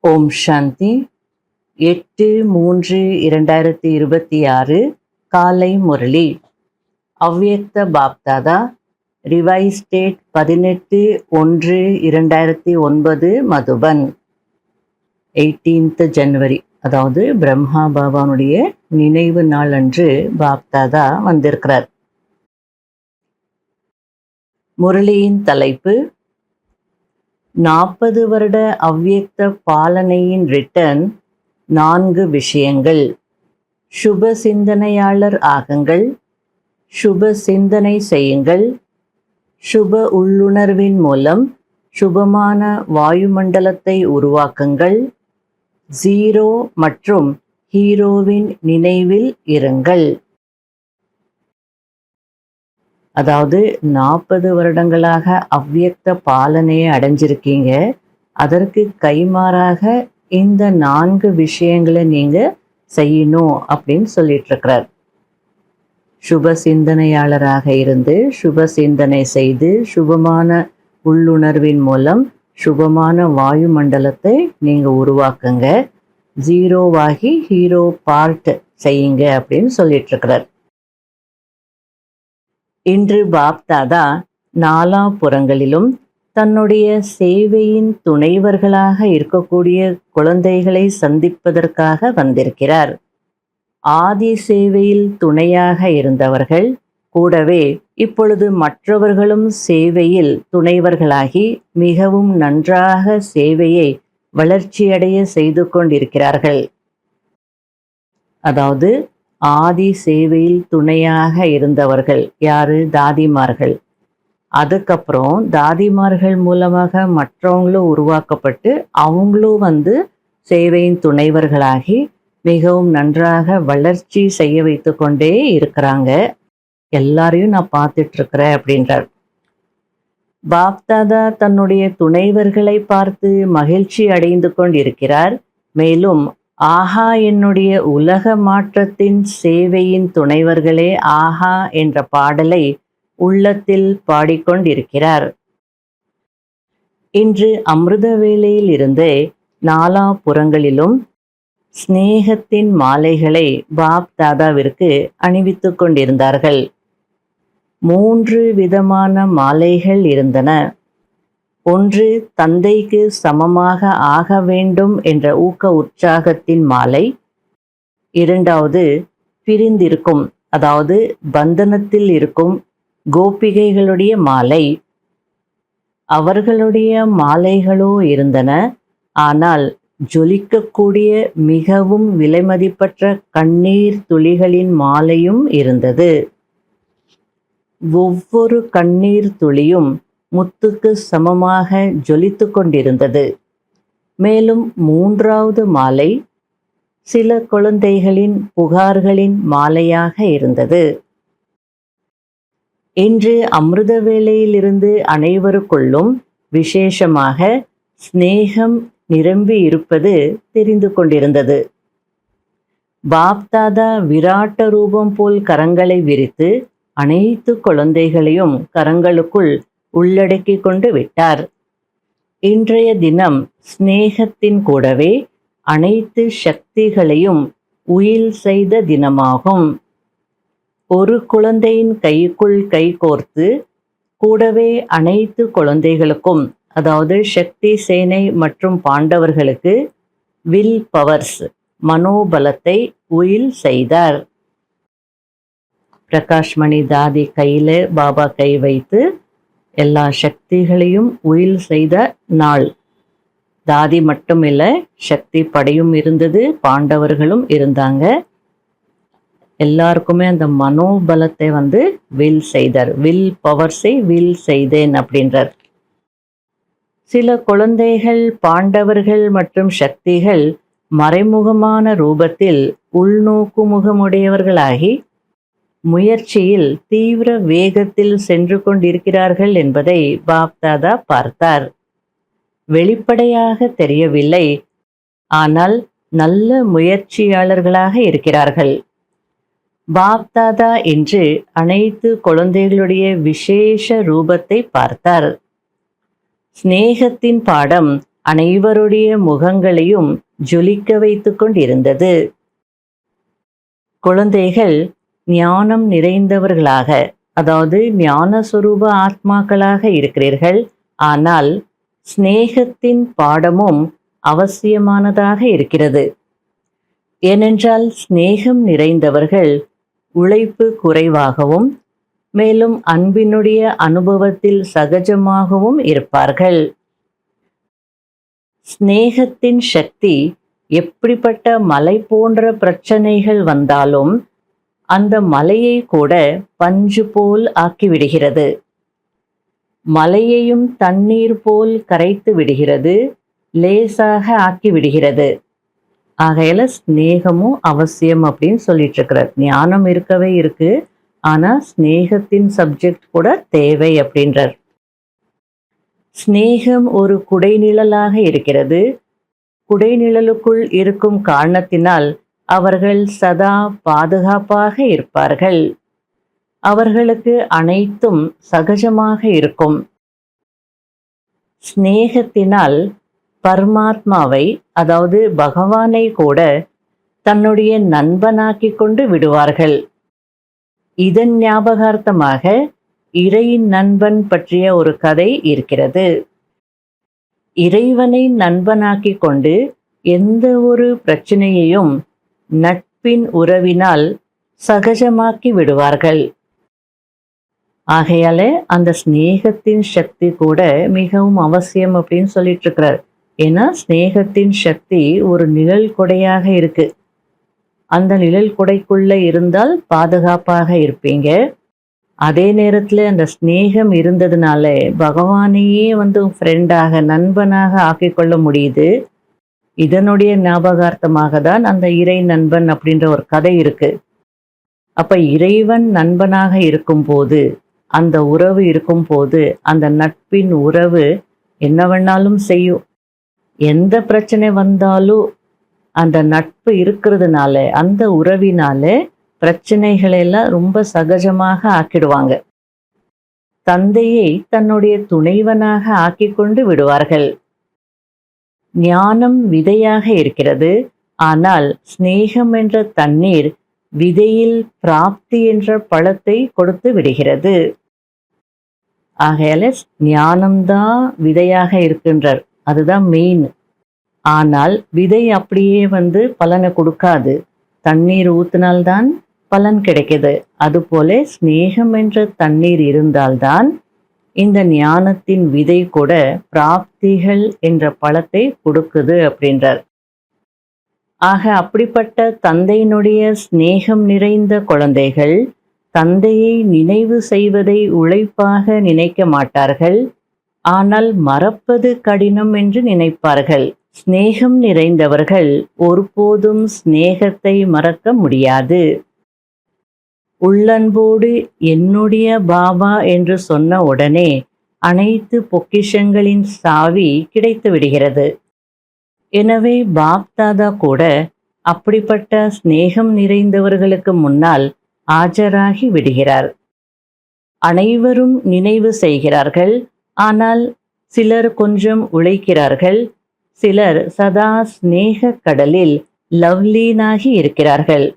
ஓம் சாந்தி. 8/3/2026 காலை முரளி. அவ்யக்த Bapdada revise date 18/1/2009 Madhuban. 18th ஜனவரி, அதாவது பிரம்மா பாபாவுடைய நினைவு நாள் அன்று பாப்தாதா வந்திருக்கிறார். முரளியின் தலைப்பு 40 வருட அவ்யக்த பாலனையின் ரிட்டர்ன். 4 விஷயங்கள். சுப சிந்தனையாளர் ஆகுங்கள், சுப சிந்தனை செய்யுங்கள், சுப உள்ளுணர்வின் மூலம் சுபமான வாயுமண்டலத்தை உருவாக்குங்கள், 0 மற்றும் ஹீரோவின் நினைவில் இருங்கள். அதாவது 40 வருடங்களாக அவ்யக்த பாலனையை அடைஞ்சிருக்கீங்க. அதற்கு கைமாறாக இந்த 4 விஷயங்களை நீங்க செய்யணும் அப்படின்னு சொல்லிட்டு இருக்கிறார். சுப சிந்தனையாளராக இருந்து சுப சிந்தனை செய்து சுபமான உள்ளுணர்வின் மூலம் சுபமான வாயுமண்டலத்தை நீங்க உருவாக்குங்க, 0வாகி ஹீரோ பார்ட் செய்யுங்க அப்படின்னு சொல்லிட்டு இருக்கிறார். இன்று பாப்தாதா நாலாபுறங்களிலும் தன்னுடைய சேவையின் துணைவர்களாக இருக்கக்கூடிய குழந்தைகளை சந்திப்பதற்காக வந்திருக்கிறார். ஆதி சேவையில் துணையாக இருந்தவர்கள் கூடவே இப்பொழுது மற்றவர்களும் சேவையில் துணைவர்களாகி மிகவும் நன்றாக சேவையை வளர்ச்சியடைய செய்து கொண்டிருக்கிறார்கள். அதாவது ஆதி சேவையில் துணையாக இருந்தவர்கள் யாரு? தாதிமார்கள். அதுக்கப்புறம் தாதிமார்கள் மூலமாக மற்றவங்களும் உருவாக்கப்பட்டு அவங்களும் சேவையின் துணைவர்களாகி மிகவும் நன்றாக வளர்ச்சி செய்ய வைத்து கொண்டே இருக்கிறாங்க. எல்லாரையும் நான் பார்த்துட்டு இருக்கிறேன் அப்படின்றார். பாப்தாதா தன்னுடைய துணைவர்களை பார்த்து மகிழ்ச்சி அடைந்து கொண்டிருக்கிறார். மேலும் ஆஹா, என்னுடைய உலக மாற்றத்தின் சேவையின் துணைவர்களே ஆஹா என்ற பாடலை உள்ளத்தில் பாடிக்கொண்டிருக்கிறார். இன்று அமிர்த வேளையில் இருந்து நாலாபுறங்களிலும் ஸ்நேகத்தின் மாலைகளை பாப்தாதாவிற்கு அணிவித்து கொண்டிருந்தார்கள். 3 விதமான மாலைகள் இருந்தன. ஒன்று தந்தைக்கு சமமாக ஆக வேண்டும் என்ற ஊக்க உற்சாகத்தின் மாலை. 2வது பிரிந்திருக்கும், அதாவது பந்தனத்தில் இருக்கும் கோபிகைகளுடைய மாலை. அவர்களுடைய மாலைகளோ இருந்தன, ஆனால் ஜொலிக்கக்கூடிய மிகவும் விலைமதிப்பற்ற கண்ணீர் துளிகளின் மாலையும் இருந்தது. ஒவ்வொரு கண்ணீர் துளியும் முத்துக்கு சமமாக ஜொலித்து கொண்டிருந்தது. மேலும் 3வது மாலை சில குழந்தைகளின் புகார்களின் மாலையாக இருந்தது. இன்று அமிர்த வேளையிலிருந்து அனைவருக்குள்ளும் விசேஷமாக ஸ்நேகம் நிரம்பி இருப்பது தெரிந்து கொண்டிருந்தது. பாப்தாதா விராட்ட ரூபம் போல் கரங்களை விரித்து அனைத்து குழந்தைகளையும் கரங்களுக்குள் உள்ளடக்கி கொண்டு விட்டார். இன்றைய தினம் ஸ்நேகத்தின் கூடவே அனைத்து சக்திகளையும் உயில் செய்த தினமாகும். ஒரு குழந்தையின் கைக்குள் கை கோர்த்து கூடவே அனைத்து குழந்தைகளுக்கும், அதாவது சக்தி சேனை மற்றும் பாண்டவர்களுக்கு வில் பவர்ஸ் மனோபலத்தை உயில் செய்தார். பிரகாஷ்மணி தாதி கையில பாபா கை வைத்து எல்லா சக்திகளையும் உயில் செய்த நாள். தாதி மட்டும் இல்ல, சக்தி படையும் இருந்தது, பாண்டவர்களும் இருந்தாங்க. எல்லாருக்குமே அந்த மனோபலத்தை வில் செய்தார். வில் பவர்ஸை வில் செய்தேன் அப்படின்றார். சில குழந்தைகள், பாண்டவர்கள் மற்றும் சக்திகள் மறைமுகமான ரூபத்தில் உள்நோக்கு முகமுடையவர்களாகி முயற்சியில் தீவிர வேகத்தில் சென்று கொண்டிருக்கிறார்கள் என்பதை பாப்தாதா பார்த்தார். வெளிப்படையாக தெரியவில்லை, ஆனால் நல்ல முயற்சியாளர்களாக இருக்கிறார்கள். பாப்தாதா இன்று அனைத்து குழந்தைகளுடைய விசேஷ ரூபத்தை பார்த்தார். ஸ்நேகத்தின் பாடம் அனைவருடைய முகங்களையும் ஜொலிக்க வைத்து கொண்டிருந்தது. குழந்தைகள் ஞானம் நிறைந்தவர்களாக, அதாவது ஞானஸ்வரூப ஆத்மாக்களாக இருக்கிறீர்கள். ஆனால் சிநேகத்தின் பாடமும் அவசியமானதாக இருக்கிறது. ஏனென்றால் சிநேகம் நிறைந்தவர்கள் உழைப்பு குறைவாகவும் மேலும் அன்பினுடைய அனுபவத்தில் சகஜமாகவும் இருப்பார்கள். சிநேகத்தின் சக்தி எப்படிப்பட்ட மலை போன்ற பிரச்சனைகள் வந்தாலும் அந்த மலையை கூட பஞ்சு போல் ஆக்கிவிடுகிறது. மலையையும் தண்ணீர் போல் கரைத்து விடுகிறது, லேசாக ஆக்கிவிடுகிறது. ஆகையில சிநேகமும் அவசியம் அப்படின்னு சொல்லிட்டு இருக்கிறார். ஞானம் இருக்கவே இருக்கு, ஆனா சிநேகத்தின் சப்ஜெக்ட் கூட தேவை அப்படின்றார். சிநேகம் ஒரு குடைநிழலாக இருக்கிறது. குடைநிழலுக்குள் இருக்கும் காரணத்தினால் அவர்கள் சதா பாதுகாப்பாக இருப்பார்கள். அவர்களுக்கு அனைத்தும் சகஜமாக இருக்கும். சிநேகத்தினால் பரமாத்மாவை, அதாவது பகவானை கூட தன்னுடைய நண்பனாக்கி கொண்டு விடுவார்கள். இதன் ஞாபகார்த்தமாக இறையின் நண்பன் பற்றிய ஒரு கதை இருக்கிறது. இறைவனை நண்பனாக்கி கொண்டு எந்த ஒரு பிரச்சனையையும் நட்பின் உறவினால் சகஜமாக்கி விடுவார்கள். ஆகையால அந்த சிநேகத்தின் சக்தி கூட மிகவும் அவசியம் அப்படின்னு சொல்லிட்டு இருக்கிறார். ஏன்னா சிநேகத்தின் சக்தி ஒரு நிழல் கொடையாக இருக்கு. அந்த நிழல் கொடைக்குள்ள இருந்தால் பாதுகாப்பாக இருப்பீங்க. அதே நேரத்துல அந்த சிநேகம் இருந்ததுனால பகவானையே ஃப்ரெண்டாக, நண்பனாக ஆக்கிக்கொள்ள முடியுது. இதனுடைய ஞாபகார்த்தமாக தான் அந்த இறை நண்பன் அப்படின்ற ஒரு கதை இருக்கு. அப்ப இறைவன் நண்பனாக இருக்கும் போது, அந்த உறவு இருக்கும் போது, அந்த நட்பின் உறவு என்ன வேணாலும் செய்யும். எந்த பிரச்சனை வந்தாலும் அந்த நட்பு இருக்கிறதுனால, அந்த உறவினால பிரச்சனைகளை எல்லாம் ரொம்ப சகஜமாக ஆக்கிடுவாங்க. தந்தையை தன்னுடைய துணைவனாக ஆக்கிக் கொண்டு விடுவார்கள். ஞானம் விதையாக இருக்கிறது. ஆனால் சிநேகம் என்ற தண்ணீர் விதையில் பிராப்தி என்ற பழத்தை கொடுத்து விடுகிறது. ஆகையால ஞானம்தான் விதையாக இருக்கின்றார். அதுதான் மெயின். ஆனால் விதை அப்படியே பலனை கொடுக்காது. தண்ணீர் ஊத்தினால்தான் பலன் கிடைக்குது. அதுபோல சிநேகம் என்ற தண்ணீர் இருந்தால்தான் இந்த ஞானத்தின் விதை கூட பிராப்திகள் என்ற பழத்தை கொடுக்குது அப்படின்றார். ஆக அப்படிப்பட்ட தந்தையினுடைய சிநேகம் நிறைந்த குழந்தைகள் தந்தையை நினைவு செய்வதை உழைப்பாக நினைக்க மாட்டார்கள். ஆனால் மறப்பது கடினம் என்று நினைப்பார்கள். சிநேகம் நிறைந்தவர்கள் ஒருபோதும் சிநேகத்தை மறக்க முடியாது. உள்ளன்போடு என்னுடைய பாபா என்று சொன்ன உடனே அனைத்து பொக்கிஷங்களின் சாவி கிடைத்து விடுகிறது. எனவே பாப்தாதா கூட அப்படிப்பட்ட சிநேகம் நிறைந்தவர்களுக்கு முன்னால் ஆஜராகி விடுகிறார். அனைவரும் நினைவு செய்கிறார்கள். ஆனால் சிலர் கொஞ்சம் உழைக்கிறார்கள். சிலர் சதா சிநேக கடலில் லவ்லீனாகி இருக்கிறார்கள்.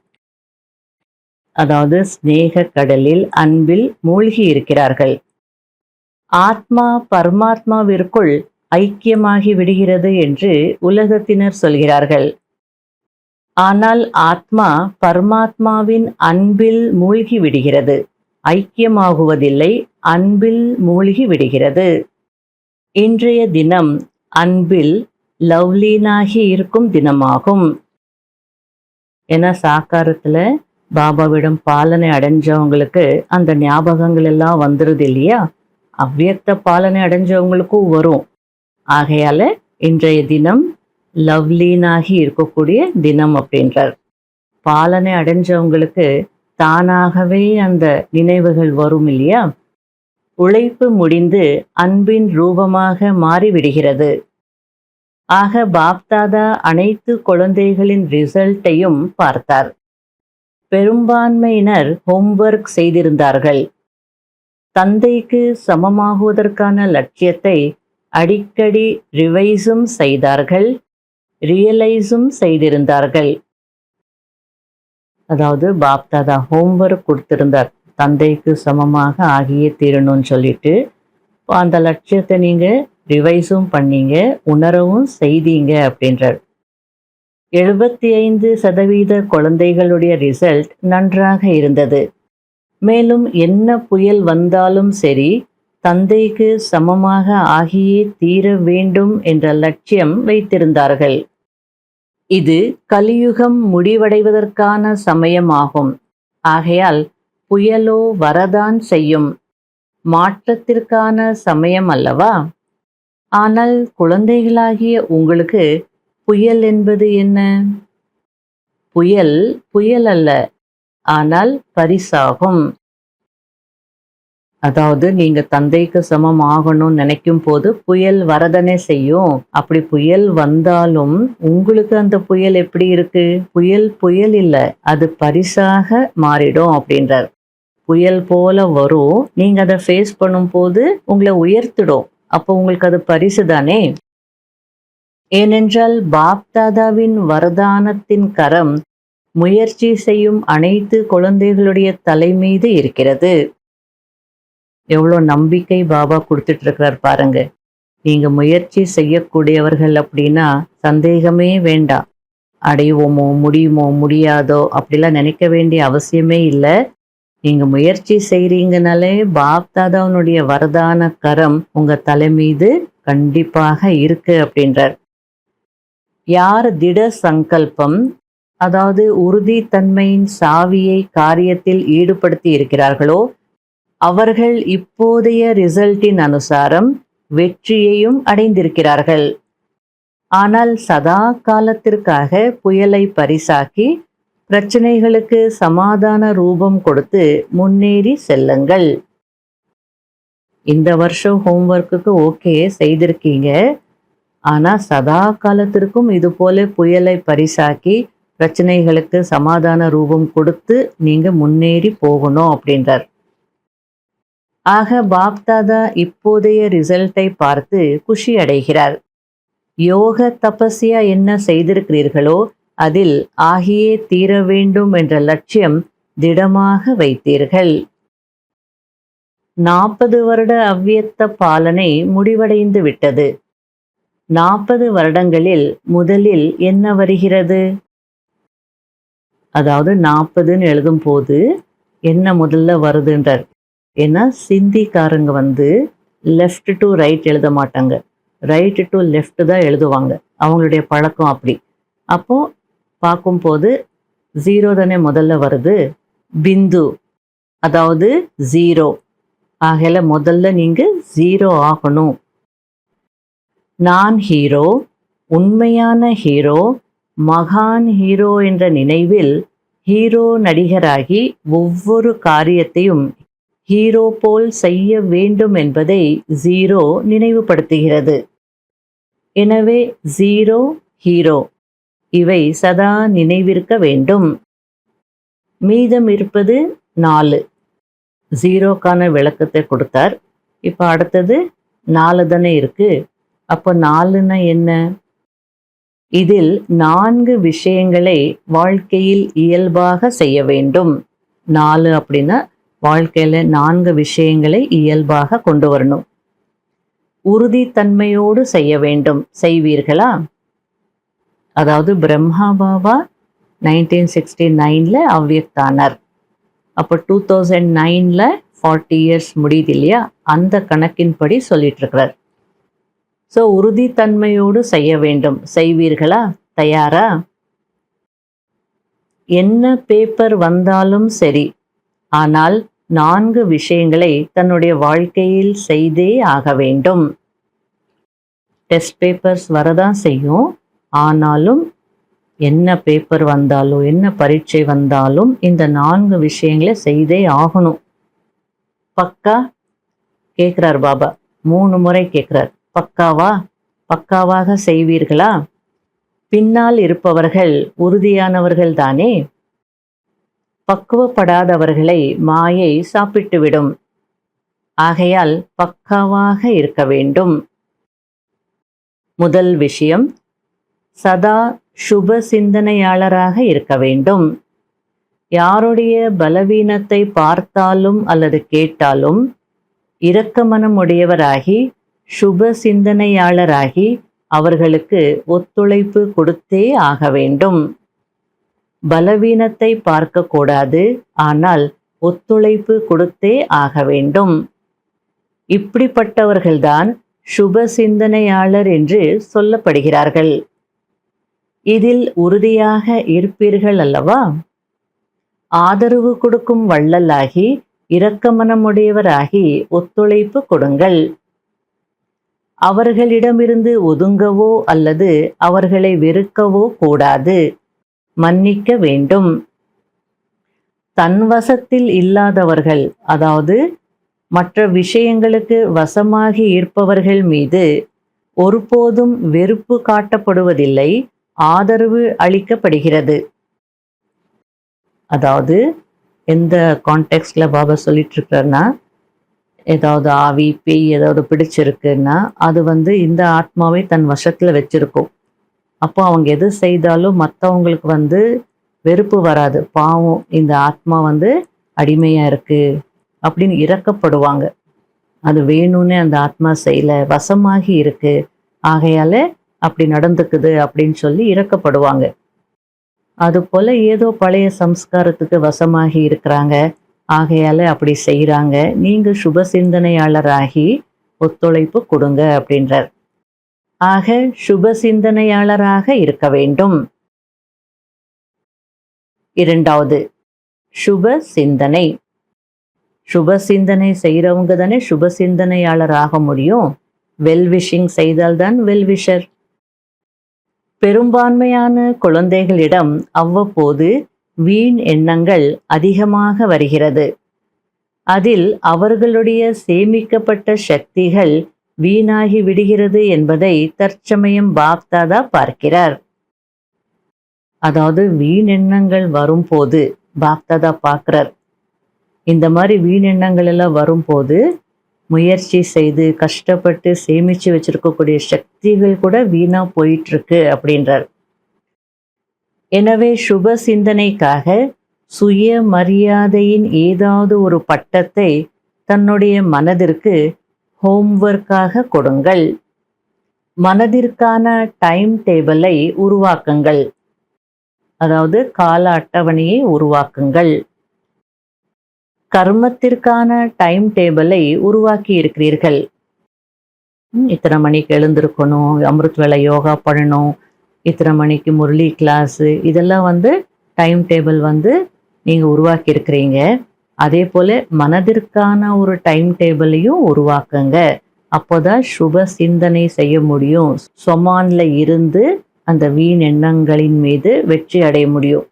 அதாவது சிநேக கடலில் அன்பில் மூழ்கி இருக்கிறார்கள். ஆத்மா பரமாத்மாவிற்குள் ஐக்கியமாகி விடுகிறது என்று உலகத்தினர் சொல்கிறார்கள். ஆனால் ஆத்மா பரமாத்மாவின் அன்பில் மூழ்கி விடுகிறது. ஐக்கியமாகுவதில்லை, அன்பில் மூழ்கி விடுகிறது. இன்றைய தினம் அன்பில் லவ்லீனாகி இருக்கும் தினமாகும். ஏன்னா சாக்காரத்துல பாபாவிடம் பாலனை அடைஞ்சவங்களுக்கு அந்த ஞாபகங்கள் எல்லாம் வந்துருது இல்லையா? அவ்வியக்த பாலனை அடைஞ்சவங்களுக்கும் வரும். ஆகையால இன்றைய தினம் லவ்லீனாகி இருக்கக்கூடிய தினம் அப்படின்றார். பாலனை அடைஞ்சவங்களுக்கு தானாகவே அந்த நினைவுகள் வரும் இல்லையா? உழைப்பு முடிந்து அன்பின் ரூபமாக மாறிவிடுகிறது. ஆக பாப்தாதா அனைத்து குழந்தைகளின் ரிசல்ட்டையும் பார்த்தார். பெரும்பான்மையினர் ஹோம்வொர்க் செய்திருந்தார்கள். தந்தைக்கு சமமாகுவதற்கான லட்சியத்தை அடிக்கடி ரிவைஸும் செய்தார்கள், ரியலைஸும் செய்திருந்தார்கள். அதாவது பாப்தாதா ஹோம்ஒர்க் கொடுத்திருந்தார், தந்தைக்கு சமமாக ஆகியே தீரணும்னு சொல்லிட்டு. அந்த லட்சியத்தை நீங்க ரிவைஸும் பண்ணீங்க, உணரவும் செய்தீங்க அப்படின்றார். 75% குழந்தைகளுடைய ரிசல்ட் நன்றாக இருந்தது. மேலும் என்ன புயல் வந்தாலும் சரி, தந்தைக்கு சமமாக ஆகியே தீர வேண்டும் என்ற லட்சியம் வைத்திருந்தார்கள். இது கலியுகம் முடிவடைவதற்கான சமயமாகும். ஆகையால் புயலோ வரதான் செய்யும், மாற்றத்திற்கான சமயம் அல்லவா? ஆனால் குழந்தைகளாகிய உங்களுக்கு புயல் என்பது என்ன? புயல் புயல் அல்ல, ஆனால் பரிசாகும். அதாவது நீங்க தந்தைக்கு சமம் ஆகணும்னு நினைக்கும் போது புயல் வரதனே செய்யும். அப்படி புயல் வந்தாலும் உங்களுக்கு அந்த புயல் எப்படி இருக்கு? புயல் புயல் இல்ல, அது பரிசாக மாறிடும் அப்படின்றார். புயல் போல வரும், நீங்க அதை ஃபேஸ் பண்ணும் போது உங்களை உயர்த்திடும். அப்போ உங்களுக்கு அது பரிசு தானே. ஏனென்றால் பாப்தாதாவின் வரதானத்தின் கரம் முயற்சி செய்யும் அனைத்து குழந்தைகளுடைய தலை மீது இருக்கிறது. எவ்வளோ நம்பிக்கை பாபா கொடுத்துட்டு இருக்கிறார் பாருங்க. நீங்க முயற்சி செய்யக்கூடியவர்கள் அப்படின்னா சந்தேகமே வேண்டாம். அடைவோமோ, முடியுமோ, முடியாதோ அப்படிலாம் நினைக்க வேண்டிய அவசியமே இல்லை. நீங்க முயற்சி செய்றீங்கனாலே பாப்தாதாவுடைய வரதான கரம் உங்க தலை மீது கண்டிப்பாக இருக்கு அப்படின்றார். யார் திட சங்கல்பம், அதாவது உறுதித்தன்மையின் சாவியை காரியத்தில் ஈடுபடுத்தி இருக்கிறார்களோ அவர்கள் இப்போதைய ரிசல்ட்டின் அனுசாரம் வெற்றியையும் அடைந்திருக்கிறார்கள். ஆனால் சதா காலத்திற்காக புயலை பரிசாக்கி பிரச்சனைகளுக்கு சமாதான ரூபம் கொடுத்து முன்னேறி செல்லுங்கள். இந்த வருஷம் ஹோம்ஒர்க்குக்கு ஓகே செய்திருக்கீங்க, ஆனா சதா காலத்திற்கும் இது போல புயலை பரிசாக்கி பிரச்சனைகளுக்கு சமாதான ரூபம் கொடுத்து நீங்க முன்னேறி போகணும் அப்படின்றார். ஆக பாப்தாதா இப்போதைய ரிசல்ட்டை பார்த்து குஷி அடைகிறார். யோக தபஸ்யா என்ன செய்திருக்கிறீர்களோ அதில் ஆகியே தீர வேண்டும் என்ற லட்சியம் திடமாக வைத்தீர்கள். 40 வருட அவ்வியக்த பாலனை முடிவடைந்து விட்டது. 40 வருடங்களில் முதலில் என்ன வருகிறது? அதாவது 40ன்னு எழுதும் போது என்ன முதல்ல வருதுன்றார். ஏன்னா சிந்திக்காரங்க லெஃப்ட் டு ரைட் எழுத மாட்டாங்க, ரைட் டு லெஃப்ட் தான் எழுதுவாங்க. அவங்களுடைய பழக்கம் அப்படி. அப்போ பார்க்கும்போது 0 தானே முதல்ல வருது, பிந்து, அதாவது 0. ஆகல முதல்ல நீங்க 0 ஆகணும். நான் ஹீரோ, உண்மையான ஹீரோ, மகான் ஹீரோ என்ற நினைவில் ஹீரோ நடிகராகி ஒவ்வொரு காரியத்தையும் ஹீரோ போல் செய்ய வேண்டும் என்பதை 0 நினைவுபடுத்துகிறது. எனவே 0, ஹீரோ இவை சதா நினைவிருக்க வேண்டும். மீதம் இருப்பது 4. 0க்கான விளக்கத்தை கொடுத்தார். இப்போ அடுத்தது 4 தானே இருக்கு. அப்போ 4ன்னா என்ன? இதில் 4 விஷயங்களை வாழ்க்கையில் இயல்பாக செய்ய வேண்டும். 4 அப்படின்னா வாழ்க்கையில 4 விஷயங்களை இயல்பாக கொண்டு வரணும். உறுதித்தன்மையோடு செய்ய வேண்டும். செய்வீர்களா? அதாவது பிரம்மா பாபா 1969ல அவ்வியக்தானார். அப்போ 2009ல 40 இயர்ஸ் முடியுது இல்லையா? அந்த கணக்கின்படி சொல்லிட்டு இருக்கிறார். ஸோ உறுதித்தன்மையோடு செய்ய வேண்டும். செய்வீர்களா? தயாரா? என்ன பேப்பர் வந்தாலும் சரி, ஆனால் 4 விஷயங்களை தன்னுடைய வாழ்க்கையில் செய்தே ஆக வேண்டும். டெஸ்ட் பேப்பர்ஸ் வரதான் செய்யும், ஆனாலும் என்ன பேப்பர் வந்தாலும் என்ன பரீட்சை வந்தாலும் இந்த 4 விஷயங்களை செய்தே ஆகணும். பக்கா கேட்கிறார் பாபா. 3 முறை கேட்கிறார். பக்காவா? பக்காவாக செய்வீர்களா? பின்னால் இருப்பவர்கள் உறுதியானவர்கள் தானே. பக்குவப்படாதவர்களை மாயை சாப்பிட்டுவிடும். ஆகையால் பக்காவாக இருக்க வேண்டும். முதல் விஷயம், சதா சுப சிந்தனையாளராக இருக்க வேண்டும். யாருடைய பலவீனத்தை பார்த்தாலும் அல்லது கேட்டாலும் இரக்க மனமுடையவராகி சுப சிந்தனையாளராகி அவர்களுக்கு ஒத்துழைப்பு கொடுத்தே ஆக வேண்டும். பலவீனத்தை பார்க்கக்கூடாது, ஆனால் ஒத்துழைப்பு கொடுத்தே ஆக வேண்டும். இப்படிப்பட்டவர்கள்தான் சுப சிந்தனையாளர் என்று சொல்லப்படுகிறார்கள். இதில் உறுதியாக இருப்பீர்கள் அல்லவா? ஆதரவு கொடுக்கும் வள்ளலாகி இரக்கமனமுடையவராகி ஒத்துழைப்பு கொடுங்கள். அவர்களிடமிருந்து ஒதுங்கவோ அல்லது அவர்களை வெறுக்கவோ கூடாது, மன்னிக்க வேண்டும். தன் வசத்தில் இல்லாதவர்கள், அதாவது மற்ற விஷயங்களுக்கு வசமாகி இருப்பவர்கள் மீது ஒருபோதும் வெறுப்பு காட்டப்படுவதில்லை, ஆதரவு அளிக்கப்படுகிறது. அதாவது எந்த கான்டெக்ட்ல பாபா சொல்லிட்டு இருக்கிறாருன்னா, ஏதாவது ஆவி பேய் ஏதாவது பிடிச்சிருக்குன்னா அது இந்த ஆத்மாவை தன் வசத்துல வச்சிருக்கும். அப்போ அவங்க எது செய்தாலும் மற்றவங்களுக்கு வெறுப்பு வராது. பாவம், இந்த ஆத்மா அடிமையா இருக்கு அப்படின்னு இரக்கப்படுவாங்க. அது வேணும்னு அந்த ஆத்மா செய்யல, வசமாகி இருக்கு, ஆகையால அப்படி நடந்துக்குது அப்படின்னு சொல்லி இரக்கப்படுவாங்க. அது போல ஏதோ பழைய சம்ஸ்காரத்துக்கு வசமாகி இருக்கிறாங்க, ஆகையால அப்படி செய்யறாங்க. நீங்க சுப சிந்தனையாளராகி ஒத்துழைப்பு கொடுங்க அப்படின்றார். ஆக சுப சிந்தனையாளராக இருக்க வேண்டும். இரண்டாவது, சுப சிந்தனை. சுப சிந்தனை செய்யறவங்க தானே சுப சிந்தனையாளர் ஆக முடியும். வெல்விஷிங் செய்தால்தான் வெல்விஷர். பெரும்பான்மையான குழந்தைகளிடம் அவ்வப்போது வீண் எண்ணங்கள் அதிகமாக வருகிறது. அதில் அவர்களுடைய சேமிக்கப்பட்ட சக்திகள் வீணாகி விடுகிறது என்பதை தற்சமயம் பாப்தாதா பார்க்கிறார். அதாவது வீண் எண்ணங்கள் வரும்போது பாப்தாதா பார்க்கிறார். இந்த மாதிரி வீண் எண்ணங்கள் எல்லாம் வரும்போது முயற்சி செய்து கஷ்டப்பட்டு சேமிச்சு வச்சிருக்கக்கூடிய சக்திகள் கூட வீணா போயிட்டு இருக்கு அப்படின்றார். எனவே சுப சிந்தனைக்காக சுய மரியாதையின் ஏதாவது ஒரு பட்டத்தை தன்னுடைய மனதிற்கு ஹோம்வொர்க்காக கொடுங்கள். மனதிற்கான டைம் டேபிளை உருவாக்குங்கள். அதாவது கால அட்டவணையை உருவாக்குங்கள். கர்மத்திற்கான டைம் டேபிளை உருவாக்கி இருக்கிறீர்கள். இத்தனை மணிக்கு எழுந்திருக்கணும், அமிர்த் வேளை யோகா பண்ணணும், இத்தனை மணிக்கு முரளி கிளாஸு, இதெல்லாம் டைம் டேபிள் நீங்கள் உருவாக்கி இருக்கிறீங்க. அதே போல் மனதிற்கான ஒரு டைம் டேபிளையும் உருவாக்குங்க. அப்போதான் சுப சிந்தனை செய்ய முடியும். சொமான்ல இருந்து அந்த வீண் எண்ணங்களின் மீது வெற்றி அடைய முடியும்.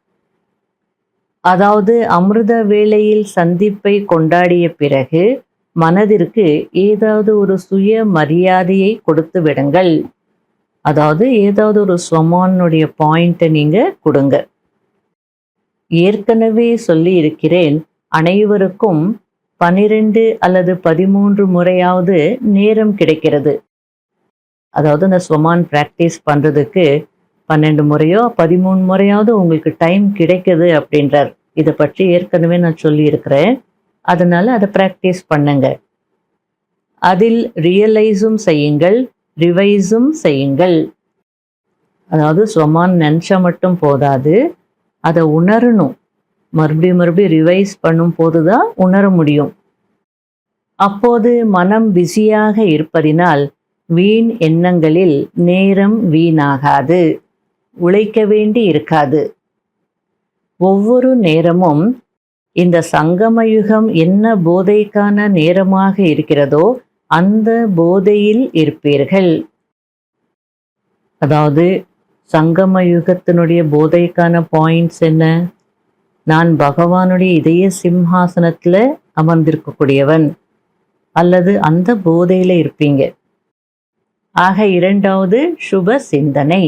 அதாவது அமிர்த வேளையில் சந்திப்பை கொண்டாடிய பிறகு மனதிற்கு ஏதாவது ஒரு சுய மரியாதையை கொடுத்து விடுங்கள். அதாவது ஏதாவது ஒரு ஸ்வமானுடைய பாயிண்ட்டை நீங்க கொடுங்க. ஏற்கனவே சொல்லி இருக்கிறேன், அனைவருக்கும் 12 அல்லது 13 முறையாவது நேரம் கிடைக்கிறது. அதாவது அந்த ஸ்வமான் பிராக்டிஸ் பண்றதுக்கு 12 முறையோ 13 முறையாவது உங்களுக்கு டைம் கிடைக்குது அப்படின்றார். இதை பற்றி ஏற்கனவே நான் சொல்லி இருக்கிறேன். அதனால அதை பிராக்டிஸ் பண்ணுங்க. அதில் ரியலைஸும் செய்யுங்கள், ரிவைஸும் செய்யுங்கள். அதாவது ஸ்வமான் நினச்சா மட்டும் போதாது, அதை உணரணும். மறுபடியும் ரிவைஸ் பண்ணும் போதுதான் உணர முடியும். அப்போது மனம் பிஸியாக இருப்பதினால் வீண் எண்ணங்களில் நேரம் வீணாகாது, உழைக்க வேண்டி இருக்காது. ஒவ்வொரு நேரமும் இந்த சங்கமயுகம் என்ன போதைக்கான நேரமாக இருக்கிறதோ அந்த போதையில் இருப்பீர்கள். அதாவது சங்கமயுகத்தினுடைய போதைக்கான பாயிண்ட்ஸ் என்ன? நான் பகவானுடைய இதய சிம்ஹாசனத்துல அமர்ந்திருக்கக்கூடியவன், அல்லது அந்த போதையில இருப்பீங்க. ஆக இரண்டாவது சுப சிந்தனை.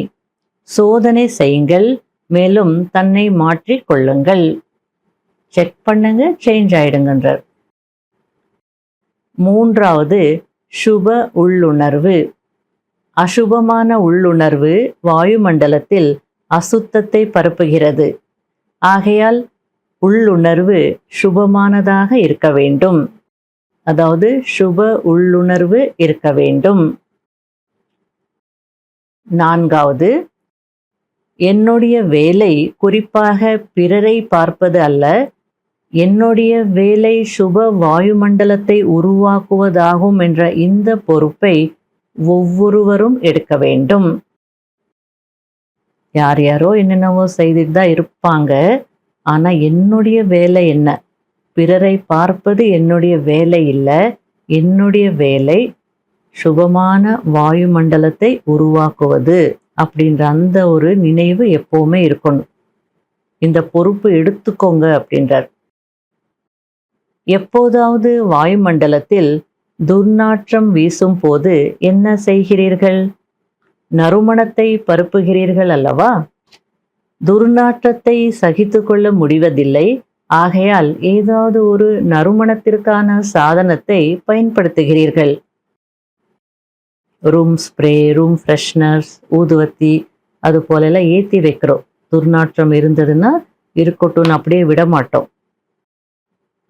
சோதனை செய்யுங்கள், மேலும் தன்னை மாற்றிக் கொள்ளுங்கள். செக் பண்ணுங்க, சேஞ்ச் ஆயிடுங்கன்றார். மூன்றாவது சுப உள்ளுணர்வு. அசுபமான உள்ளுணர்வு வாயுமண்டலத்தில் அசுத்தத்தை பரப்புகிறது. ஆகையால் உள்ளுணர்வு சுபமானதாக இருக்க வேண்டும். அதாவது சுப உள்ளுணர்வு இருக்க வேண்டும். 4வது, என்னுடைய வேலை குறிப்பாக பிறரை பார்ப்பது அல்ல, என்னுடைய வேலை சுப வாயுமண்டலத்தை உருவாக்குவதாகும் என்ற இந்த பொறுப்பை ஒவ்வொருவரும் எடுக்க வேண்டும். யார் யாரோ என்னென்னவோ செய்துட்டு தான் இருப்பாங்க. ஆனா என்னுடைய வேலை என்ன? பிறரை பார்ப்பது என்னுடைய வேலை இல்லை. என்னுடைய வேலை சுபமான வாயுமண்டலத்தை உருவாக்குவது அப்படின்ற அந்த ஒரு நினைவு எப்பவுமே இருக்கணும். இந்த பொறுப்பு எடுத்துக்கோங்க அப்படின்றார். எப்போதாவது வாயுமண்டலத்தில் துர்நாற்றம் வீசும் போது என்ன செய்கிறீர்கள்? நறுமணத்தை பரப்புகிறீர்கள் அல்லவா? துர்நாற்றத்தை சகித்து கொள்ள முடிவதில்லை. ஆகையால் ஏதாவது ஒரு நறுமணத்திற்கான சாதனத்தை பயன்படுத்துகிறீர்கள். ரூம் ஸ்ப்ரே, ரூம் ஃப்ரெஷ்னர்ஸ், ஊதுவத்தி அது போலெல்லாம் ஏற்றி வைக்கிறோம். துர்நாற்றம் இருந்ததுன்னா இருக்கட்டும்னு அப்படியே விட மாட்டோம்.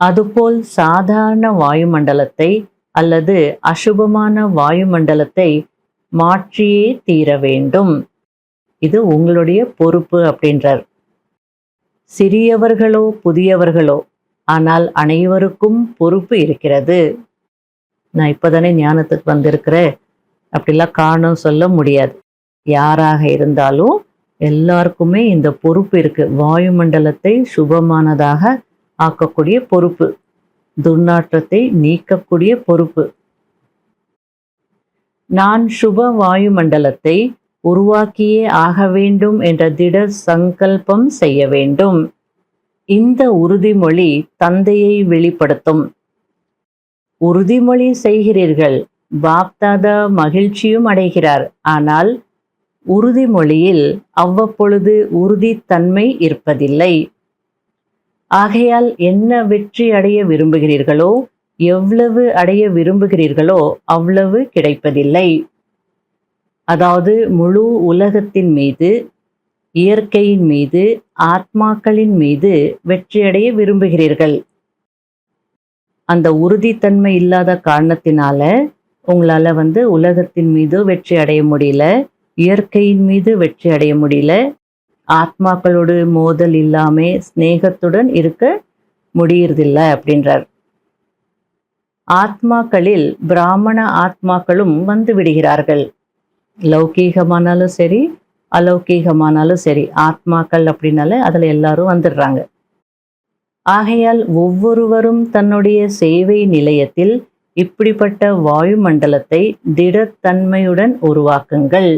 அதுபோல் சாதாரண வாயுமண்டலத்தை அல்லது அசுபமான வாயுமண்டலத்தை மாற்றியே தீர வேண்டும். இது உங்களுடைய பொறுப்பு அப்படின்றார். சிறியவர்களோ புதியவர்களோ, ஆனால் அனைவருக்கும் பொறுப்பு இருக்கிறது. நான் இப்போதானே ஞானத்துக்கு வந்திருக்கிறேன் அப்படிலாம் காரணம் சொல்ல முடியாது. யாராக இருந்தாலும் எல்லாருக்குமே இந்த பொறுப்பு இருக்கு. வாயுமண்டலத்தை சுபமானதாக ஆக்கக்கூடிய பொறுப்பு, துர்நாற்றத்தை நீக்கக்கூடிய பொறுப்பு. நான் சுப வாயுமண்டலத்தை உருவாக்கியே ஆக வேண்டும் என்ற திட சங்கல்பம் செய்ய வேண்டும். இந்த உறுதிமொழி தந்தையை வெளிப்படுத்தும். உறுதிமொழி செய்கிறீர்கள், பாப்தாதா மகிழ்ச்சியும் அடைகிறார். ஆனால் உறுதிமொழியில் அவ்வப்பொழுது உறுதித்தன்மை இருப்பதில்லை. ஆகையால் என்ன வெற்றி அடைய விரும்புகிறீர்களோ, எவ்வளவு அடைய விரும்புகிறீர்களோ அவ்வளவு கிடைப்பதில்லை. அதாவது முழு உலகத்தின் மீது, இயற்கையின் மீது, ஆத்மாக்களின் மீது வெற்றியடைய விரும்புகிறீர்கள். அந்த உறுதித்தன்மை இல்லாத காரணத்தினால உங்களால உலகத்தின் மீது வெற்றி அடைய முடியல, இயற்கையின் மீது வெற்றி அடைய முடியல, ஆத்மாக்களோடு மோதல் இல்லாம ஸ்நேகத்துடன் இருக்க முடியறதில்ல அப்படின்றார். ஆத்மாக்களில் பிராமண ஆத்மாக்களும் வந்து விடுகிறார்கள். லௌகீகமானாலும் சரி, அலௌகீகமானாலும் சரி, ஆத்மாக்கள் அப்படின்னால அதுல எல்லாரும் வந்துடுறாங்க. ஆகையால் ஒவ்வொருவரும் தன்னுடைய சேவை நிலையத்தில் இப்படிப்பட்ட வாயுமண்டலத்தை திடத்தன்மையுடன் உருவாக்குங்கள்.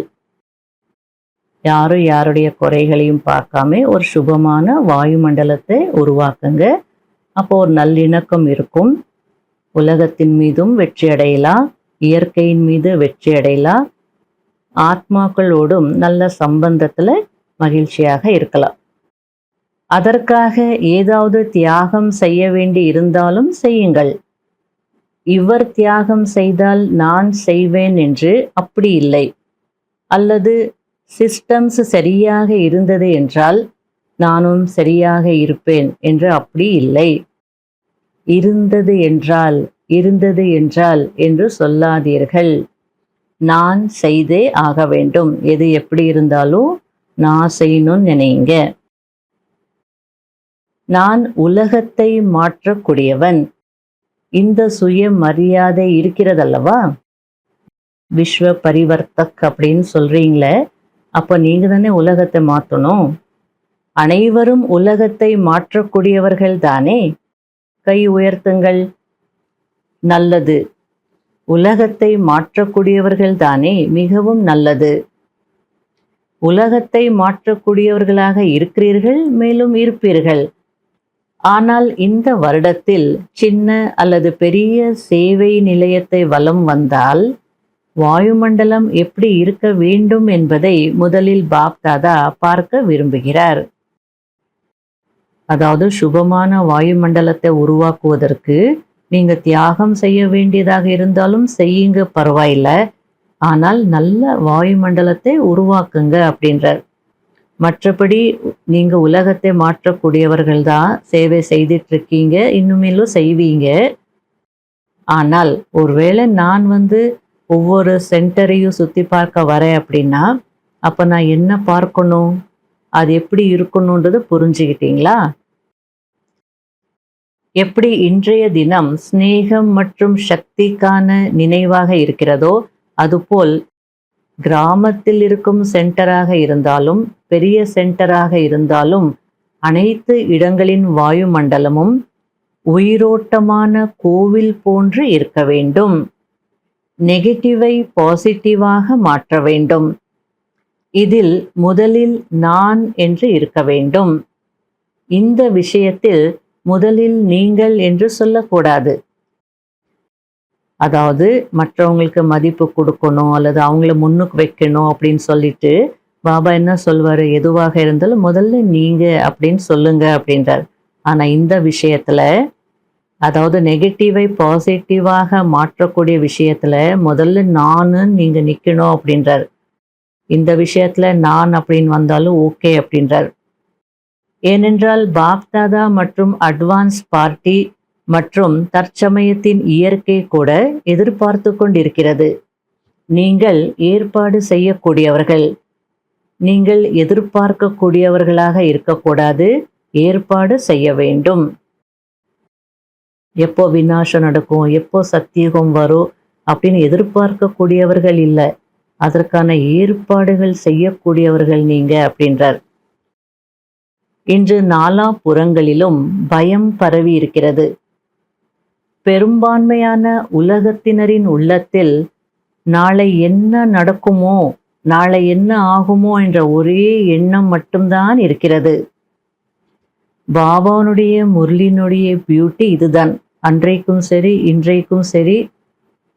யாரும் யாருடைய குறைகளையும் பார்க்காம ஒரு சுபமான வாயுமண்டலத்தை உருவாக்குங்க. அப்போ ஒரு நல்லிணக்கம் இருக்கும். உலகத்தின் மீதும் வெற்றி அடையலாம், இயற்கையின் மீது வெற்றி அடையலாம், ஆத்மாக்களோடும் நல்ல சம்பந்தத்துல மகிழ்ச்சியாக இருக்கலாம். அதற்காக ஏதாவது தியாகம் செய்ய வேண்டி இருந்தாலும் செய்யுங்கள். இவர் தியாகம் செய்தால் நான் செய்வேன் என்று அப்படி இல்லை. அல்லது சிஸ்டம்ஸ் சரியாக இருந்தது என்றால் நானும் சரியாக இருப்பேன் என்று அப்படி இல்லை. இருந்தது என்றால் என்று சொல்லாதீர்கள். நான் செய்தே ஆக வேண்டும். எது எப்படி இருந்தாலும் நான் செய்யணும்னு நினைங்க. நான் உலகத்தை மாற்றக்கூடியவன். இந்த சுய மரியாதை இருக்கிறதல்லவா? விஸ்வ பரிவர்த்தக் அப்படின்னு சொல்றீங்களே, அப்ப நீங்க தானே உலகத்தை மாற்றணும். அனைவரும் உலகத்தை மாற்றக்கூடியவர்கள் தானே. கை உயர்த்துங்கள். நல்லது. உலகத்தை மாற்றக்கூடியவர்கள் தானே, மிகவும் நல்லது. உலகத்தை மாற்றக்கூடியவர்களாக இருக்கிறீர்கள், மேலும் இருப்பீர்கள். ஆனால் இந்த வருடத்தில் சின்ன அல்லது பெரிய சேவை நிலையத்தை வலம் வந்தால் வாயுமண்டலம் எப்படி இருக்க வேண்டும் என்பதை முதலில் பாப்தாதா பார்க்க விரும்புகிறார். அதாவது சுபமான வாயுமண்டலத்தை உருவாக்குவதற்கு நீங்க தியாகம் செய்ய வேண்டியதாக இருந்தாலும் செய்யுங்க, பரவாயில்ல. ஆனால் நல்ல வாயுமண்டலத்தை உருவாக்குங்க அப்படின்றார். மற்றபடி நீங்க உலகத்தை மாற்றக்கூடியவர்கள் தான், சேவை செய்துட்டு இருக்கீங்க, இன்னுமேலும் செய்வீங்க. ஆனால் ஒருவேளை நான் ஒவ்வொரு சென்டரையும் சுத்தி பார்க்க வரேன் அப்படின்னா, அப்ப நான் என்ன பார்க்கணும், அது எப்படி இருக்கணும்ன்றத புரிஞ்சுக்கிட்டீங்களா? எப்படி இன்றைய தினம் சிநேகம் மற்றும் சக்திக்கான நினைவாக இருக்கிறதோ, அதுபோல் கிராமத்தில் இருக்கும் சென்டராக இருந்தாலும் பெரிய சென்டராக இருந்தாலும் அனைத்து இடங்களின் வாயுமண்டலமும் உயிரோட்டமான கோவில் போன்று இருக்க வேண்டும். நெகட்டிவை பாசிட்டிவாக மாற்ற வேண்டும். இதில் முதலில் நான் என்று இருக்க வேண்டும். இந்த விஷயத்தில் முதலில் நீங்கள் என்று சொல்லக்கூடாது. அதாவது மற்றவங்களுக்கு மதிப்பு கொடுக்கணும் அல்லது அவங்கள முன்னுக்கு வைக்கணும் அப்படின்னு சொல்லிட்டு பாபா என்ன சொல்வாரு, எதுவாக இருந்தாலும் முதல்ல நீங்க அப்படின்னு சொல்லுங்க அப்படின்றார். ஆனா இந்த விஷயத்துல, அதாவது நெகட்டிவை பாசிட்டிவாக மாற்றக்கூடிய விஷயத்துல முதல்ல நானு நீங்க நிக்கணும் அப்படின்றார். இந்த விஷயத்துல நான் அப்படின்னு வந்தாலும் ஓகே அப்படின்றார். ஏனென்றால் பாப்தாதா மற்றும் அட்வான்ஸ் பார்ட்டி மற்றும் தற்சமயத்தின் இயற்கை கூட எதிர்பார்த்து கொண்டிருக்கிறது. நீங்கள் ஏற்பாடு செய்யக்கூடியவர்கள். நீங்கள் எதிர்பார்க்கக்கூடியவர்களாக இருக்கக்கூடாது, ஏற்பாடு செய்ய வேண்டும். எப்போ விநாசம் நடக்கும், எப்போ சத்தியுகம் வரும் அப்படின்னு எதிர்பார்க்கக்கூடியவர்கள் இல்லை, அதற்கான ஏற்பாடுகள் செய்யக்கூடியவர்கள் நீங்க அப்படின்றார். இன்று நாலா புறங்களிலும் பயம் பரவி இருக்கிறது. பெரும்பான்மையான உலகத்தினரின் உள்ளத்தில் நாளை என்ன நடக்குமோ, நாளை என்ன ஆகுமோ என்ற ஒரே எண்ணம் மட்டும்தான் இருக்கிறது. பாபாவுடைய முரளினுடைய பியூட்டி இதுதான். அன்றைக்கும் சரி இன்றைக்கும் சரி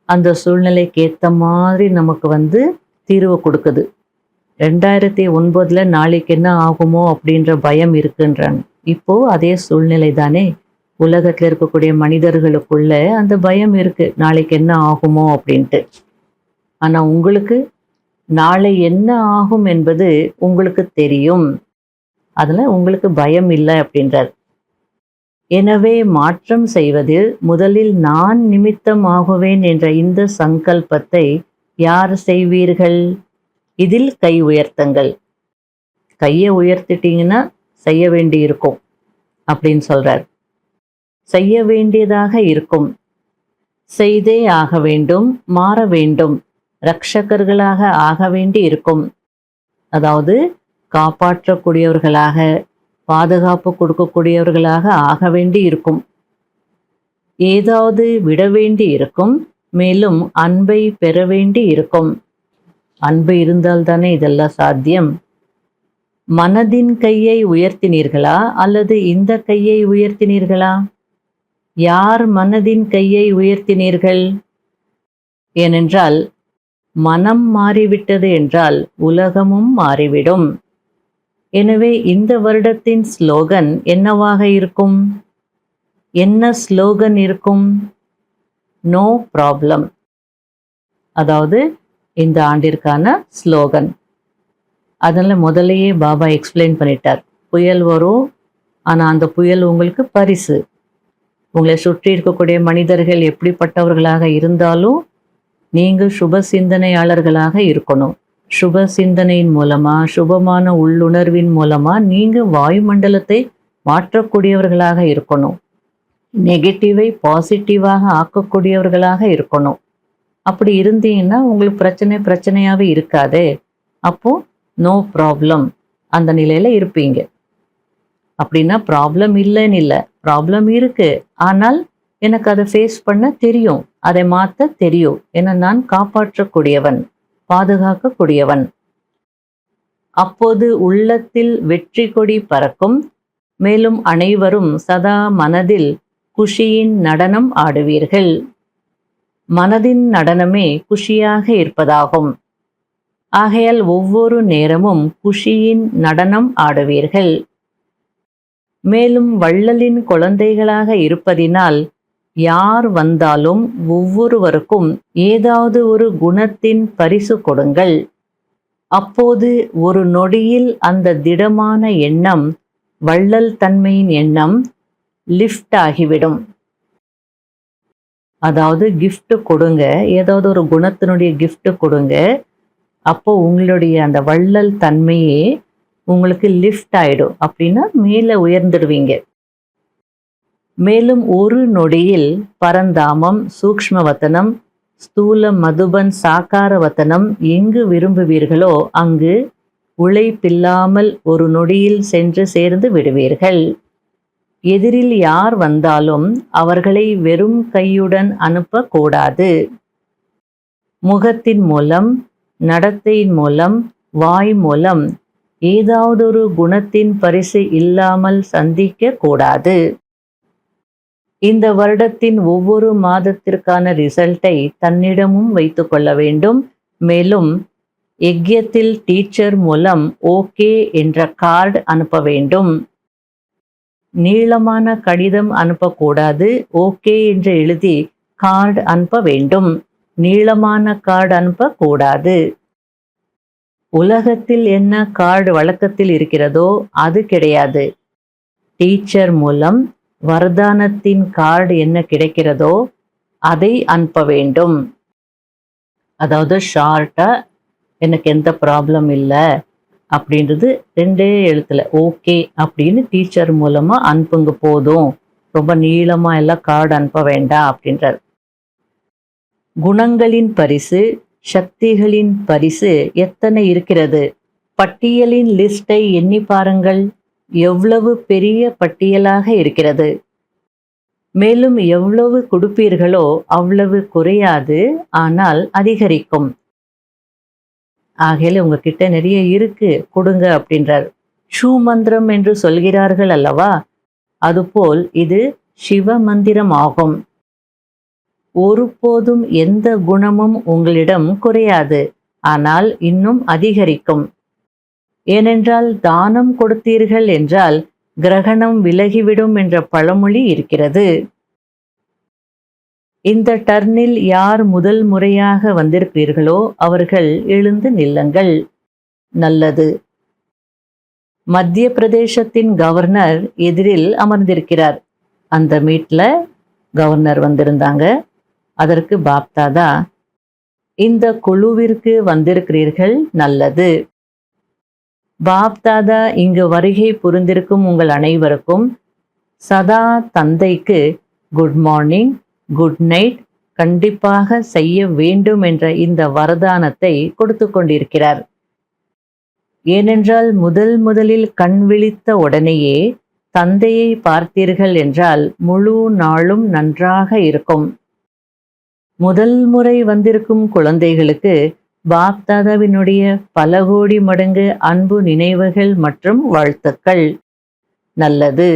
அந்த சூழ்நிலைக்கு ஏற்ற மாதிரி நமக்கு தீர்வு கொடுக்குது. 2009 நாளைக்கு என்ன ஆகுமோ அப்படின்ற பயம் இருக்குன்றாங்க. இப்போ அதே சூழ்நிலை தானே உலகத்துல இருக்கக்கூடிய மனிதர்களுக்குள்ள அந்த பயம் இருக்கு, நாளைக்கு என்ன ஆகுமோ அப்படின்ட்டு. ஆனா உங்களுக்கு நாளை என்ன ஆகும் என்பது உங்களுக்கு தெரியும், அதுல உங்களுக்கு பயம் இல்லை அப்படின்றார். எனவே மாற்றம் செய்வதில் முதலில் நான் நிமித்தம் ஆகுவேன் என்ற இந்த சங்கல்பத்தை யார் செய்வீர்கள்? இதில் கை உயர்த்துங்கள். கையை உயர்த்திட்டீங்கன்னா செய்ய வேண்டி இருக்கும் அப்படின்னு சொல்றார். செய்ய வேண்டியதாக இருக்கும், செய்தே ஆக வேண்டும், மாற வேண்டும், ரட்சகர்களாக ஆக வேண்டி இருக்கும். அதாவது காப்பாற்றக்கூடியவர்களாக, பாதுகாப்பு கொடுக்கக்கூடியவர்களாக ஆக வேண்டி இருக்கும். ஏதாவது விட வேண்டி இருக்கும், மேலும் அன்பை பெற வேண்டி இருக்கும். அன்பு இருந்தால்தானே இதெல்லாம் சாத்தியம். மனதின் கையை உயர்த்தினீர்களா அல்லது இந்த கையை உயர்த்தினீர்களா? யார் மனதின் கையை உயர்த்தினீர்கள்? ஏனென்றால் மனம் மாறிவிட்டது என்றால் உலகமும் மாறிவிடும். எனவே இந்த வருடத்தின் ஸ்லோகன் என்னவாக இருக்கும்? என்ன ஸ்லோகன் இருக்கும்? No problem. அதாவது இந்த ஆண்டிற்கான ஸ்லோகன். அதில் முதலையே பாபா எக்ஸ்பிளைன் பண்ணிட்டார். புயல் வரும், ஆனால் அந்த புயல் உங்களுக்கு பரிசு. உங்களை சுற்றி இருக்கக்கூடிய மனிதர்கள் எப்படிப்பட்டவர்களாக இருந்தாலும் நீங்கள் சுப சிந்தனையாளர்களாக இருக்கணும். சுப சிந்தனையின் மூலமா, சுபமான உள்ளுணர்வின் மூலமா நீங்க வாயுமண்டலத்தை மாற்றக்கூடியவர்களாக இருக்கணும். நெகட்டிவை பாசிட்டிவாக ஆக்கக்கூடியவர்களாக இருக்கணும். அப்படி இருந்தீங்கன்னா உங்களுக்கு பிரச்சனையாவே இருக்காதே. அப்போ நோ ப்ராப்ளம் அந்த நிலையில இருப்பீங்க. அப்படின்னா ப்ராப்ளம் இல்லைன்னு இல்லை, ப்ராப்ளம் இருக்கு, ஆனால் எனக்கு அதை ஃபேஸ் பண்ண தெரியும், அதை மாற்ற தெரியும். ஏன்னா நான் காப்பாற்றக்கூடியவன், பாதுகாக்கக்கூடியவன். அப்போது உள்ளத்தில் வெற்றி கொடி பறக்கும். மேலும் அனைவரும் சதா மனதில் குஷியின் நடனம் ஆடுவீர்கள். மனதின் நடனமே குஷியாக இருப்பதாகும். ஆகையால் ஒவ்வொரு நேரமும் குஷியின் நடனம் ஆடுவீர்கள். மேலும் வள்ளலின் குழந்தைகளாக இருப்பதினால் யார் வந்தாலும் ஒவ்வொருவருக்கும் ஏதாவது ஒரு குணத்தின் பரிசு கொடுங்கள். அப்போது ஒரு நொடியில் அந்த திடமான எண்ணம், வள்ளல் தன்மையின் எண்ணம் லிஃப்ட் ஆகிவிடும். அதாவது gift கொடுங்க, ஏதாவது ஒரு குணத்தினுடைய gift கொடுங்க. அப்போ உங்களுடைய அந்த வள்ளல் தன்மையே உங்களுக்கு லிஃப்ட் ஆயிடும். அப்படின்னா மேலே உயர்ந்துடுவீங்க. மேலும் ஒரு நொடியில் பரந்தாமம், சூக்ஷ்மவதனம், ஸ்தூலம், மதுபன், சாக்கார வதனம் எங்கு விரும்புவீர்களோ அங்கு உழைப்பில்லாமல் ஒரு நொடியில் சென்று சேர்ந்து விடுவீர்கள். எதிரில் யார் வந்தாலும் அவர்களை வெறும் கையுடன் அனுப்பக்கூடாது. முகத்தின் மூலம், நடத்தையின் மூலம், வாய் மூலம் ஏதாவது ஒரு குணத்தின் பரிசு இல்லாமல் சந்திக்க கூடாது. இந்த வருடத்தின் ஒவ்வொரு மாதத்திற்கான ரிசல்ட்டை தன்னிடமும் வைத்து கொள்ள வேண்டும். மேலும் யக்ஞத்தில் டீச்சர் மூலம் ஓகே என்ற கார்டு அனுப்ப வேண்டும். நீளமான கடிதம் அனுப்பக்கூடாது. ஓகே என்று எழுதி கார்டு அனுப்ப வேண்டும். நீளமான கார்டு அனுப்பக்கூடாது. உலகத்தில் என்ன கார்டு வழக்கத்தில் இருக்கிறதோ அது கிடையாது. டீச்சர் மூலம் வரதானத்தின் கார்டு என்ன கிடைக்கிறதோ அதை அனுப்ப வேண்டும். அதாவது ஷார்ட்டா எனக்கு எந்த ப்ராப்ளம் இல்லை அப்படின்றது 2 எழுத்துல ஓகே அப்படின்னு டீச்சர் மூலமா அனுப்புங்க போதும். ரொம்ப நீளமா எல்லாம் கார்டு அனுப்ப வேண்டாம் அப்படின்றார். குணங்களின் பரிசு, சக்திகளின் பரிசு எத்தனை இருக்கிறது? பட்டியலின் லிஸ்டை எண்ணி பாருங்கள். எவ்வளவு பெரிய பட்டியலாக இருக்கிறது. மேலும் எவ்வளவு கொடுப்பீர்களோ அவ்வளவு குறையாது, ஆனால் அதிகரிக்கும். ஆகையில உங்ககிட்ட நிறைய இருக்கு, கொடுங்க அப்படின்றார். ஷூ மந்திரம் என்று சொல்கிறார்கள் அல்லவா, அதுபோல் இது சிவ மந்திரம் ஆகும். ஒருபோதும் எந்த குணமும் உங்களிடம் குறையாது, ஆனால் இன்னும் அதிகரிக்கும். ஏனென்றால் தானம் கொடுத்தீர்கள் என்றால் கிரகணம் விலகிவிடும் என்ற பழமொழி இருக்கிறது. இந்த டர்னில் யார் முதல் முறையாக வந்திருக்கிறீர்களோ அவர்கள் எழுந்து நில்லுங்கள். நல்லது. மத்திய பிரதேசத்தின் கவர்னர் எதிரில் அமர்ந்திருக்கிறார். அந்த மீட்ல கவர்னர் வந்திருந்தாங்க. அதற்கு பாப்தாதா, இந்த குழுவிற்கு வந்திருக்கிறீர்கள், நல்லது. பாப்தாதா இங்கு வருகை புரிந்திருக்கும் உங்கள் அனைவருக்கும் சதா தந்தைக்கு குட் மார்னிங், குட் நைட் கண்டிப்பாக செய்ய வேண்டும் என்ற இந்த வரதானத்தை கொடுத்து கொண்டிருக்கிறார். ஏனென்றால் முதலில் கண் விழித்த உடனேயே தந்தையை பார்த்தீர்கள் என்றால் முழு நாளும் நன்றாக இருக்கும். முதல் முறை வந்திருக்கும் குழந்தைகளுக்கு பாப்தாதாவினுடைய பல கோடி மடங்கு அன்பு நினைவுகள் மற்றும் வாழ்த்துக்கள். நல்லது.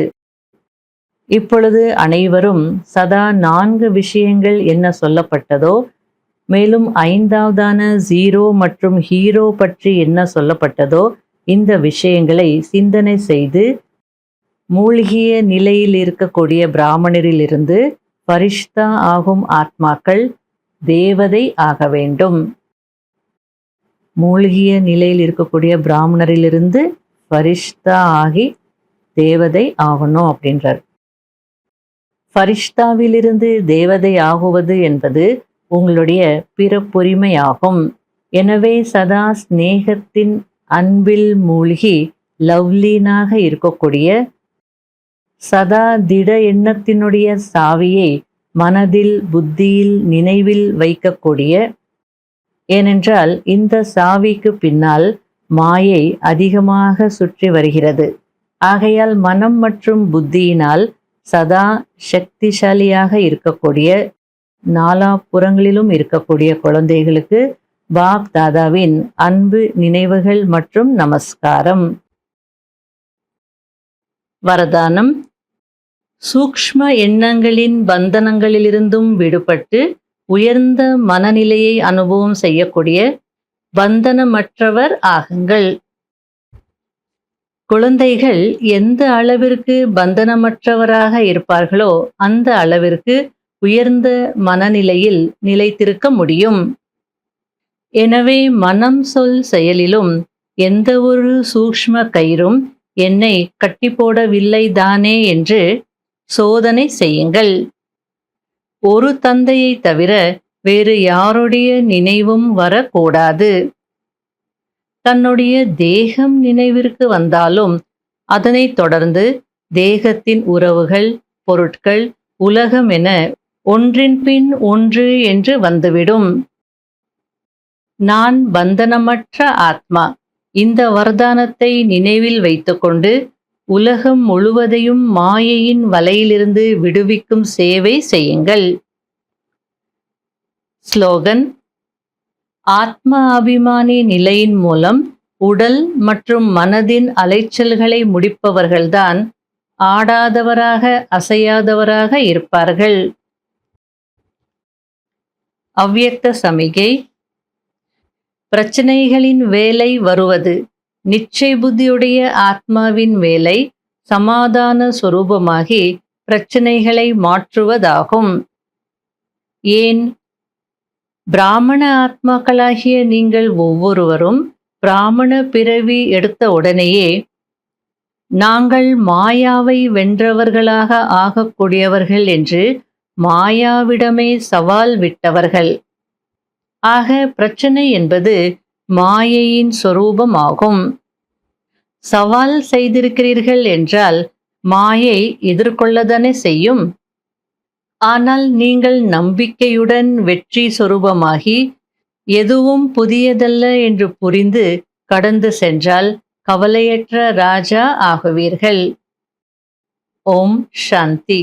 இப்பொழுது அனைவரும் சதா 4 விஷயங்கள் என்ன சொல்லப்பட்டதோ, மேலும் 5வதான 0 மற்றும் ஹீரோ பற்றி என்ன சொல்லப்பட்டதோ இந்த விஷயங்களை சிந்தனை செய்து மூழ்கிய நிலையில் இருக்கக்கூடிய பிராமணரிலிருந்து பரிஷ்தா ஆகும் ஆத்மாக்கள் தேவதை ஆக வேண்டும். மூழ்கிய நிலையில் இருக்கக்கூடிய பிராமணரிலிருந்து பரிஷ்தா ஆகி தேவதை ஆகணும் அப்படின்றார். பரிஷ்தாவிலிருந்து தேவதை ஆகுவது என்பது உங்களுடைய பிறப்புரிமையாகும். எனவே சதா ஸ்நேகத்தின் அன்பில் மூழ்கி லவ்லீனாக இருக்கக்கூடிய, சதா திட எண்ணத்தினுடைய சாவியை மனதில், புத்தியில், நினைவில் வைக்கக்கூடிய, ஏனென்றால் இந்த சாவிக்கு பின்னால் மாயை அதிகமாக சுற்றி வருகிறது. ஆகையால் மனம் மற்றும் புத்தியினால் சதா சக்திசாலியாக இருக்கக்கூடிய, நாலாபுறங்களிலும் இருக்கக்கூடிய குழந்தைகளுக்கு பாப் தாதாவின் அன்பு நினைவுகள் மற்றும் நமஸ்காரம். வரதானம். சூக்ஷ்ம எண்ணங்களின் பந்தனங்களிலிருந்தும் விடுபட்டு உயர்ந்த மனநிலையை அனுபவம் செய்யக்கூடிய பந்தனமற்றவர் ஆகுங்கள். குழந்தைகள் எந்த அளவிற்கு பந்தனமற்றவராக இருப்பார்களோ அந்த அளவிற்கு உயர்ந்த மனநிலையில் நிலைத்திருக்க முடியும். எனவே மனம் சொல் செயலிலும் எந்த ஒரு சூக்ஷ்ம கயிறும் என்னை கட்டி போடவில்லை தானே என்று சோதனை செய்யுங்கள். ஒரு தந்தையை தவிர வேறு யாருடைய நினைவும் வரக்கூடாது. தன்னுடைய தேகம் நினைவிற்கு வந்தாலும் அதனைத் தொடர்ந்து தேகத்தின் உறவுகள், பொருட்கள், உலகம் என ஒன்றின் பின் ஒன்று என்று வந்துவிடும். நான் பந்தனமற்ற ஆத்மா. இந்த வரதானத்தை நினைவில் வைத்துக்கொண்டு உலகம் முழுவதையும் மாயையின் வலையிலிருந்து விடுவிக்கும் சேவை செய்யுங்கள். ஸ்லோகன்: ஆத்ம அபிமானி நிலையின் மூலம் உடல் மற்றும் மனதின் அலைச்சல்களை முடிப்பவர்கள்தான் ஆடாதவராக அசையாதவராக இருப்பார்கள். அவ்யக்த சமிகை: பிரச்சனைகளின் வேலை வருவது. நிச்சய புத்தியுடைய ஆத்மாவின் வேலை சமாதான சொரூபமாகி பிரச்சனைகளை மாற்றுவதாகும். ஏன்? பிராமண ஆத்மாக்களாகிய நீங்கள் ஒவ்வொருவரும் பிராமண பிறவி எடுத்த உடனேயே நாங்கள் மாயாவை வென்றவர்களாக ஆகக்கூடியவர்கள் என்று மாயாவிடமே சவால் விட்டவர்கள். ஆக பிரச்சனை என்பது மாயையின் சொரூபமாகும். சவால் செய்திருக்கிறீர்கள் என்றால் மாயை எதிர்கொள்ளதானே செய்யும். ஆனால் நீங்கள் நம்பிக்கையுடன் வெற்றி சொரூபமாகி எதுவும் புதியதல்ல என்று புரிந்து கடந்து சென்றால் கவலையற்ற ராஜா ஆகுவீர்கள். ஓம் சாந்தி.